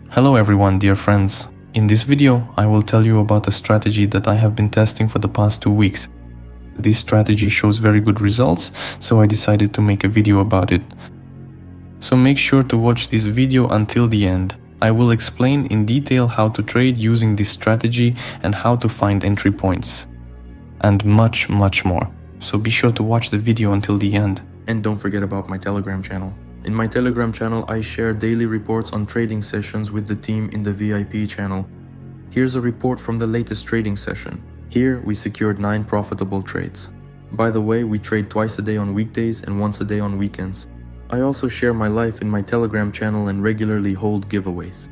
Hello everyone, dear friends. In this video, I will tell you about a strategy that I have been testing for the past 2 weeks. This strategy shows very good results, so I decided to make a video about it. So make sure to watch this video until the end. I will explain in detail how to trade using this strategy and how to find entry points. And much more. So be sure to watch the video until the end. And don't forget about my Telegram channel. In my Telegram channel, I share daily reports on trading sessions with the team in the VIP channel. Here's a report from the latest trading session. Here, we secured 9 profitable trades. By the way, we trade twice a day on weekdays and once a day on weekends. I also share my life in my Telegram channel and regularly hold giveaways.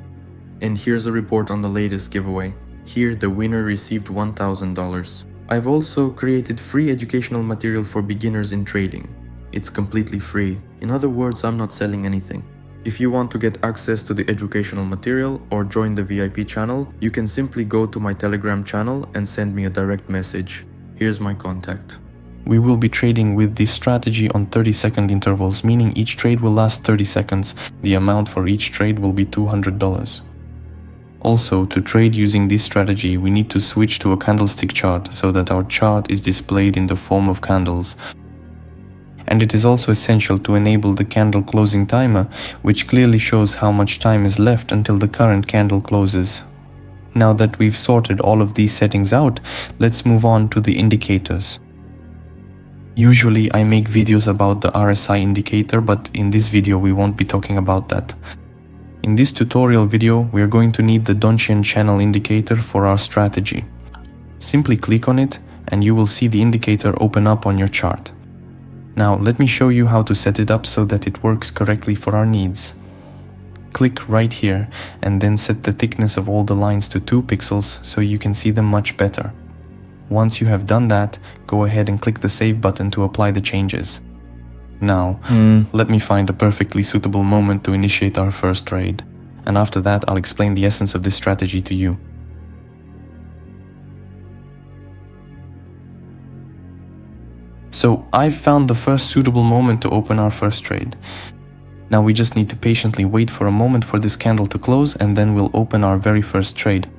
And here's a report on the latest giveaway. Here, the winner received $1,000. I've also created free educational material for beginners in trading. It's completely free. In other words, I'm not selling anything. If you want to get access to the educational material or join the VIP channel, you can simply go to my Telegram channel and send me a direct message. Here's my contact. We will be trading with this strategy on 30-second intervals, meaning each trade will last 30 seconds. The amount for each trade will be $200. Also, to trade using this strategy, we need to switch to a candlestick chart so that our chart is displayed in the form of candles. And it is also essential to enable the candle closing timer, which clearly shows how much time is left until the current candle closes. Now that we've sorted all of these settings out, let's move on to the indicators. Usually I make videos about the RSI indicator, but in this video we won't be talking about that. In this tutorial video, we are going to need the Donchian Channel indicator for our strategy. Simply click on it and you will see the indicator open up on your chart. Now let me show you how to set it up so that it works correctly for our needs. Click right here and then set the thickness of all the lines to 2 pixels so you can see them much better. Once you have done that, go ahead and click the save button to apply the changes. Now, let me find a perfectly suitable moment to initiate our first trade. And after that, I'll explain the essence of this strategy to you. So, I've found the first suitable moment to open our first trade. Now we just need to patiently wait for a moment for this candle to close and then we'll open our very first trade.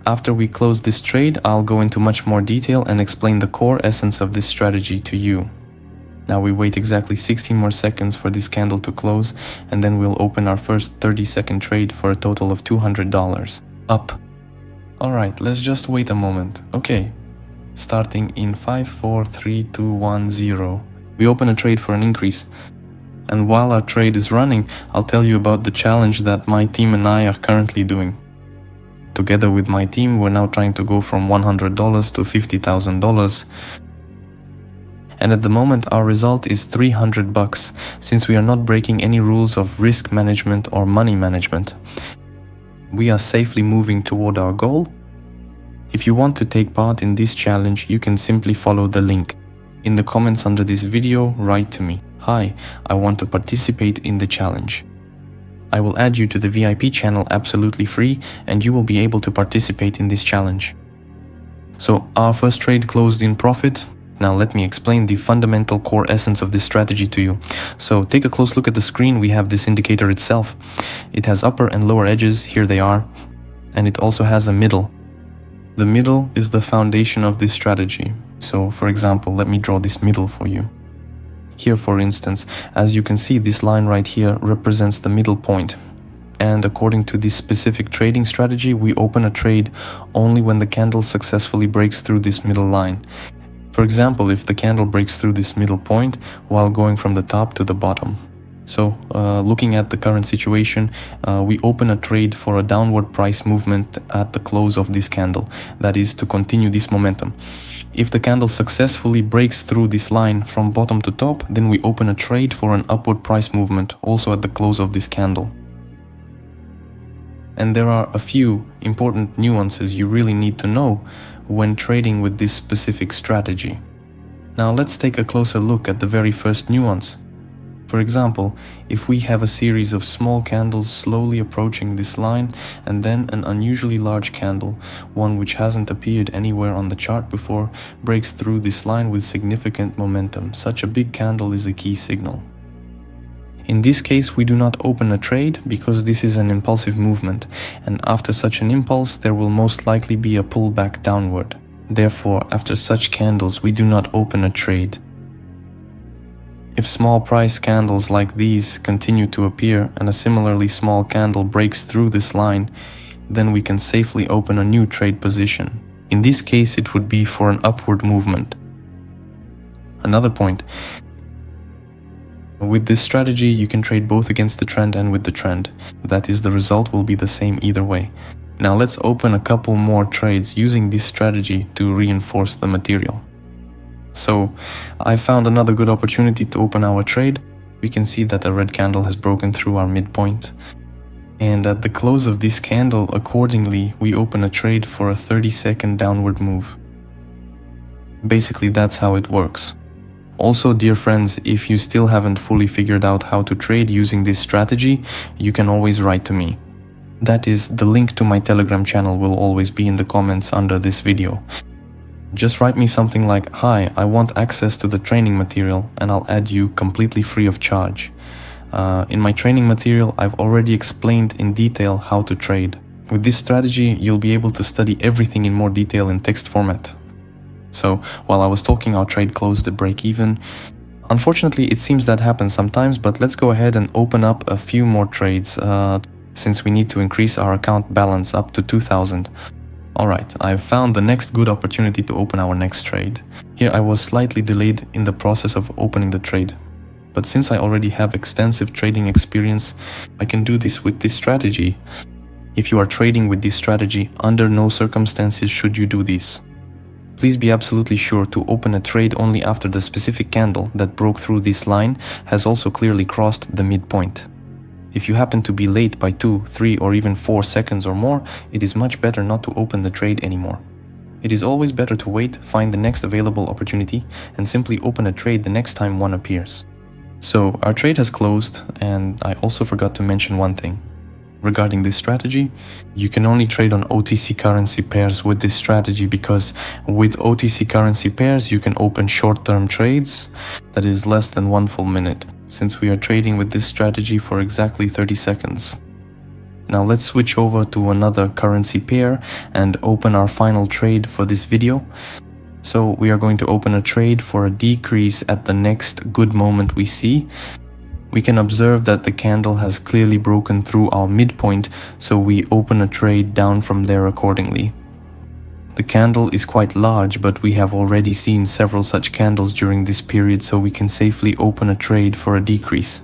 After we close this trade, I'll go into much more detail and explain the core essence of this strategy to you. Now we wait exactly 16 more seconds for this candle to close and then we'll open our first 30-second trade for a total of $200. Up. Alright, let's just wait a moment. Okay. Starting in 5, 4, 3, 2, 1, 0. We open a trade for an increase. And while our trade is running, I'll tell you about the challenge that my team and I are currently doing. Together with my team, we're now trying to go from $100 to $50,000. And at the moment, our result is $300, since we are not breaking any rules of risk management or money management. We are safely moving toward our goal. If you want to take part in this challenge, you can simply follow the link. In the comments under this video, write to me, "Hi, I want to participate in the challenge." I will add you to the VIP channel absolutely free and you will be able to participate in this challenge. So our first trade closed in profit. Now let me explain the fundamental core essence of this strategy to you. So take a close look at the screen. We have this indicator itself. It has upper and lower edges, here they are, and it also has a middle. The middle is the foundation of this strategy. So for example, let me draw this middle for you. Here for instance, as you can see, this line right here represents the middle point. And according to this specific trading strategy, we open a trade only when the candle successfully breaks through this middle line. For example, if the candle breaks through this middle point while going from the top to the bottom. So, looking at the current situation, we open a trade for a downward price movement at the close of this candle. That is, to continue this momentum. If the candle successfully breaks through this line from bottom to top, then we open a trade for an upward price movement, also at the close of this candle. And there are a few important nuances you really need to know when trading with this specific strategy. Now let's take a closer look at the very first nuance. For example, if we have a series of small candles slowly approaching this line and then an unusually large candle, one which hasn't appeared anywhere on the chart before, breaks through this line with significant momentum, such a big candle is a key signal. In this case, we do not open a trade because this is an impulsive movement, and after such an impulse, there will most likely be a pullback downward. Therefore, after such candles, we do not open a trade. If small price candles like these continue to appear and a similarly small candle breaks through this line, then we can safely open a new trade position. In this case, it would be for an upward movement. Another point. With this strategy, you can trade both against the trend and with the trend. That is, the result will be the same either way. Now let's open a couple more trades using this strategy to reinforce the material. So, I found another good opportunity to open our trade. We can see that a red candle has broken through our midpoint. And at the close of this candle, accordingly, we open a trade for a 30-second downward move. Basically, that's how it works. Also, dear friends, if you still haven't fully figured out how to trade using this strategy, you can always write to me. That is, the link to my Telegram channel will always be in the comments under this video. Just write me something like, "Hi, I want access to the training material," and I'll add you completely free of charge. In my training material, I've already explained in detail how to trade. With this strategy, you'll be able to study everything in more detail in text format. So, while I was talking, our trade closed at break even. Unfortunately, it seems that happens sometimes, but let's go ahead and open up a few more trades, since we need to increase our account balance up to 2,000. Alright, I've found the next good opportunity to open our next trade. Here I was slightly delayed in the process of opening the trade. But since I already have extensive trading experience, I can do this with this strategy. If you are trading with this strategy, under no circumstances should you do this. Please be absolutely sure to open a trade only after the specific candle that broke through this line has also clearly crossed the midpoint. If you happen to be late by 2, 3 or even 4 seconds or more, it is much better not to open the trade anymore. It is always better to wait, find the next available opportunity, and simply open a trade the next time one appears. So, our trade has closed, and I also forgot to mention one thing. Regarding this strategy, you can only trade on OTC currency pairs with this strategy because with OTC currency pairs you can open short-term trades, that is less than 1 full minute, since we are trading with this strategy for exactly 30 seconds. Now let's switch over to another currency pair and open our final trade for this video. So we are going to open a trade for a decrease at the next good moment we see. We can observe that the candle has clearly broken through our midpoint, so we open a trade down from there accordingly. The candle is quite large, but we have already seen several such candles during this period, so we can safely open a trade for a decrease.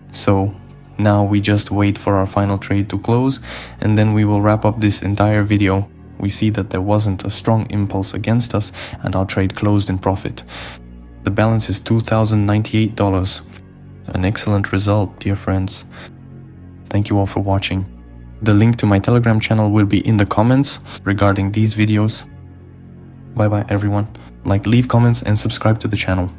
So now we just wait for our final trade to close, and then we will wrap up this entire video. We see that there wasn't a strong impulse against us, and our trade closed in profit. The balance is $2,098. An excellent result, dear friends. Thank you all for watching. The link to my Telegram channel will be in the comments regarding these videos. Bye bye everyone. Leave comments and subscribe to the channel.